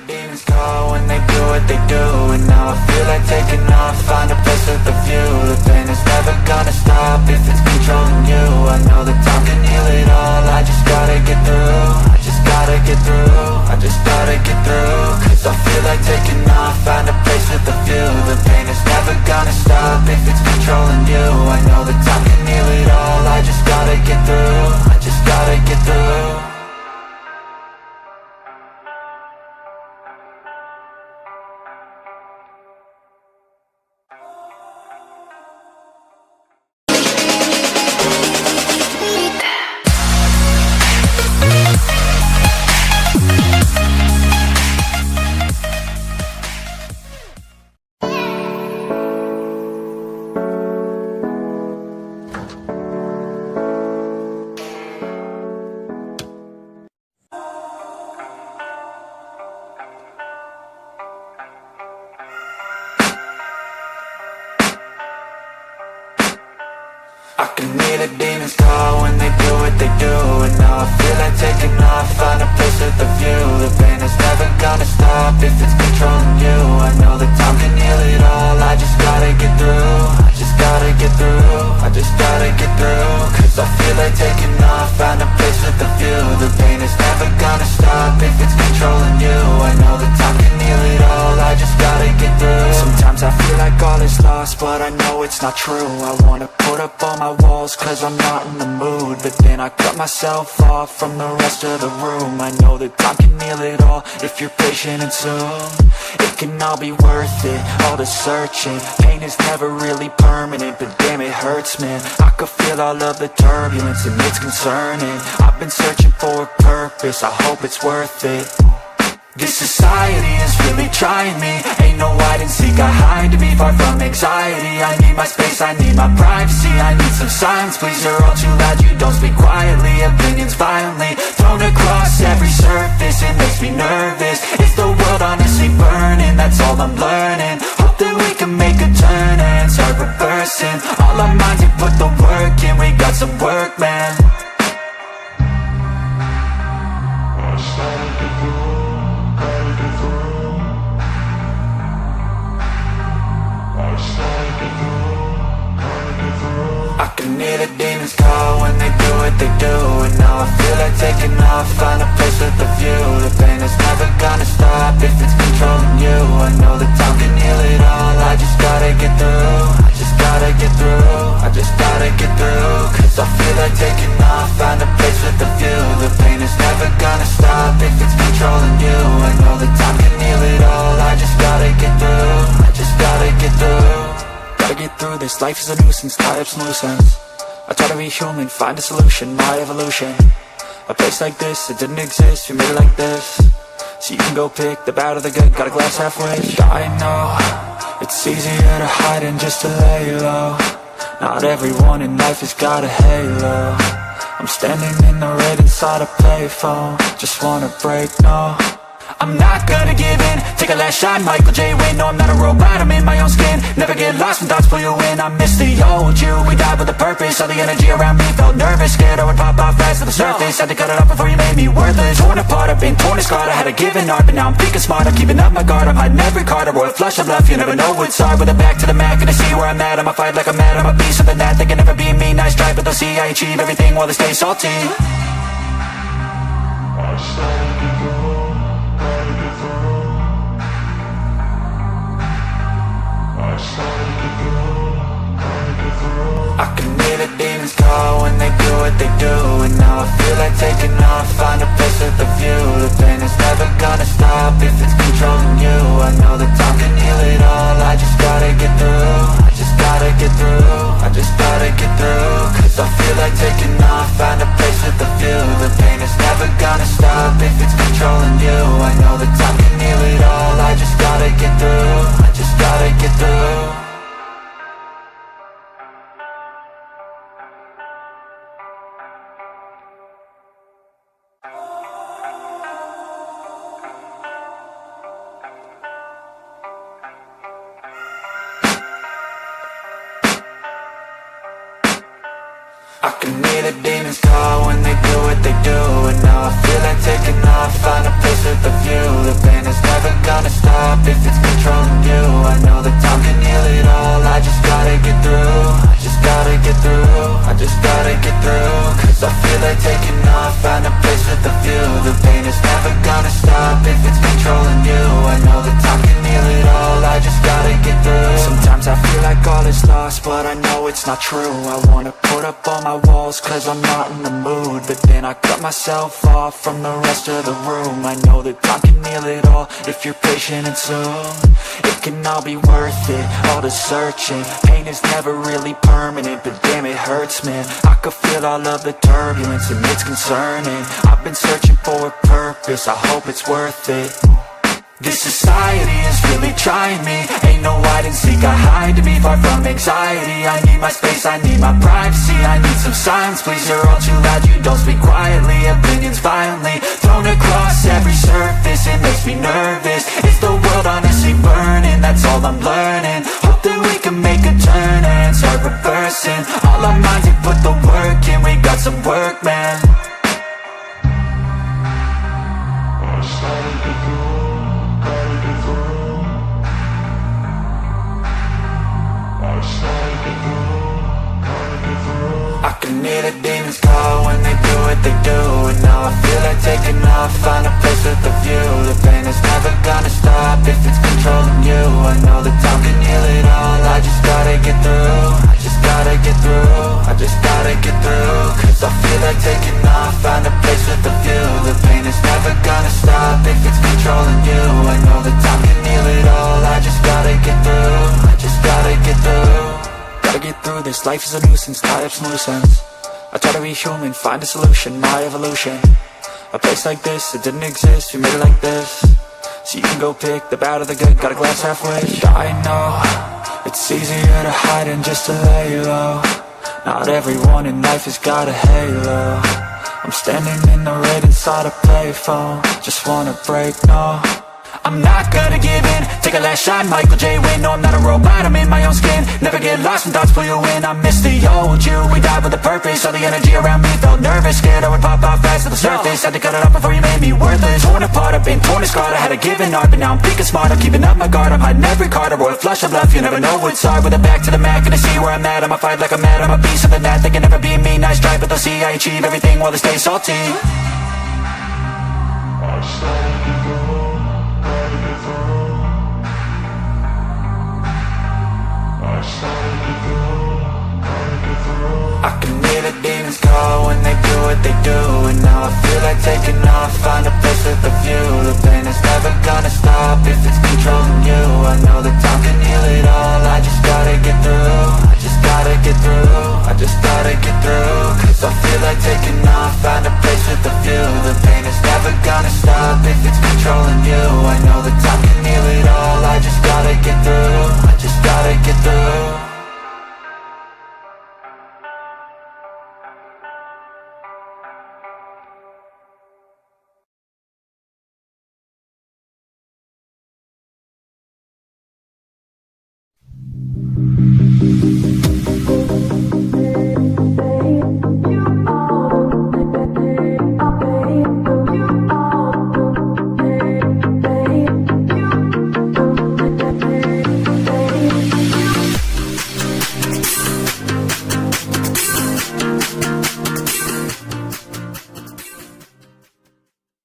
demons call when they do what they do. And now I feel like taking off, find a place with a view. The pain is never gonna stop if it's controlling you. I know that time can heal it all, I just gotta get through. I just gotta get through, I just gotta get through. Cause I feel like taking off, find a place with a view. The pain is never gonna stop if it's controlling you. I know that time can heal it all, I just gotta get through. I just gotta get through. I can hear the demons call when they do what they do. And now I feel like taking off, find a place with a view. The pain is never gonna stop if it's controlling you. I know that time can heal it all, I just gotta get through. I just gotta get through, I just gotta get through. Cause I feel like taking off, find a place with a view. The pain is never gonna stop if it's controlling you. I know that time can heal it all, I just gotta get through. Sometimes I feel like all is lost, but I know it's not true. I wanna put up all my walls cause I'm not in the mood. But then I cut myself off from the rest of the room. I know that time can heal it all if you're patient and soon. It can all be worth it, all the searching. Pain is never really permanent, but damn it hurts, man. I could feel all of the turbulence and it's concerning. I've been searching for a purpose, I hope it's worth it. This society is really trying me. Ain't no hide and seek, I hide to be far from anxiety. I need my space, I need my privacy. I need some silence, please, you're all too loud. You don't speak quietly, opinions violently thrown across every surface. It makes me nervous. Is the world honestly burning? That's all I'm learning. Hope that we can make a turn and start reversing. All our minds and put the work in. We got some work, man. I can hear the demons call when they do what they do. And now I feel like taking off, find a place with a view. The pain is never gonna stop if it's controlling you. I know that time can heal it all, I just gotta get through. I just gotta get through, I just gotta get through. Cause I feel like taking off, find a place with a view. The pain is never gonna stop if it's controlling you. I know that time can heal it all, I just gotta get through. I just gotta get through. Gotta get through this, life is a nuisance, tie up some loose ends. I try to be human, find a solution, my evolution. A place like this, it didn't exist, we made it like this. So you can go pick the bad or the good, got a glass halfway. I know, it's easier to hide than just to lay low. Not everyone in life has got a halo. I'm standing in the red inside a payphone. Just wanna break, no, I'm not gonna give in. Take a last shot, Michael J. Win. No, I'm not a robot, I'm in my own skin. Never get lost when thoughts pull you in. I miss the old you, we died with a purpose. All the energy around me felt nervous, scared I would pop off fast to the surface. Had to cut it off before you made me worthless. Torn apart, I've been torn and scarred. I had a given art, but now I'm thinking smart. I'm keeping up my guard, I'm hiding every card. A royal flush of love, you never know what's hard. With a back to the mat, gonna see where I'm at. I'ma fight like I'm mad, I'm a piece of the that. They can never be me, nice try, but they'll see I achieve everything while they stay salty. I can hear the demons call when they do what they do. And now I feel like taking off, find a place with a view. The pain is never gonna stop if it's controlling you. I know that time can heal it all, I just gotta get through. I just gotta get through, I just gotta get through. Cause I feel like taking off, find a place with a view. The pain is never gonna stop if it's controlling you. I know that time can heal it all, I just gotta get through. I just gotta get through. I can hear the demons call when they do what they do. And now I feel like taking off, find a place with a view. The pain is never it's not true. I wanna put up all my walls cause I'm not in the mood, but then I cut myself off from the rest of the room. I know that time can heal it all if you're patient and soon it can all be worth it, all the searching. Pain is never really permanent, but damn it hurts, man. I could feel all of the turbulence and it's concerning. I've been searching for a purpose, I hope it's worth it. This society is really trying me. Ain't no hide and seek, I hide to be far from anxiety. I need my space, I need my privacy. I need some silence, please, you're all too loud. You don't speak quietly, opinions violently thrown across every surface. It makes me nervous. Is the world honestly burning? That's all I'm learning. Hope that we can make a turn and start reversing. All our minds have put the work in, we got some work, man. I can hear the demons call when they do what they do, and now I feel like taking off, find a place with a view. The pain is never gonna stop if it's controlling you. I know that time can heal it all, I just gotta get through. I just gotta get through, I just gotta get through. Cause I feel like taking off, find a place with a view. The pain is never gonna stop if it's controlling you. I know that time can heal it all, I just gotta get through. I just gotta get through. Gotta get through this, life is a nuisance, tie up some loose ends. I try to be human, find a solution, my evolution. A place like this, it didn't exist, we made it like this. So you can go pick the bad or the good, got a glass halfway. I know, it's easier to hide than just to lay low. Not everyone in life has got a halo. I'm standing in the red inside a payphone. Just wanna break, no, I'm not gonna give in. Take a last shot, Michael J. Win. No, I'm not a robot, I'm in my own skin. Never get lost when thoughts pull you in. I miss the old you, we died with a purpose. All the energy around me felt nervous, scared I would pop off fast to the surface. Had to cut it off before you made me worthless. Torn apart, I've been torn and scarred. I had a given art, but now I'm thinking smart. I'm keeping up my guard, I'm hiding every card. A royal flush of love, you never know what's hard. With a back to the mat, gonna see where I'm at. I'ma fight like I'm mad, I'm a piece of the net. They can never be me, nice try, but they'll see I achieve everything while they stay salty. I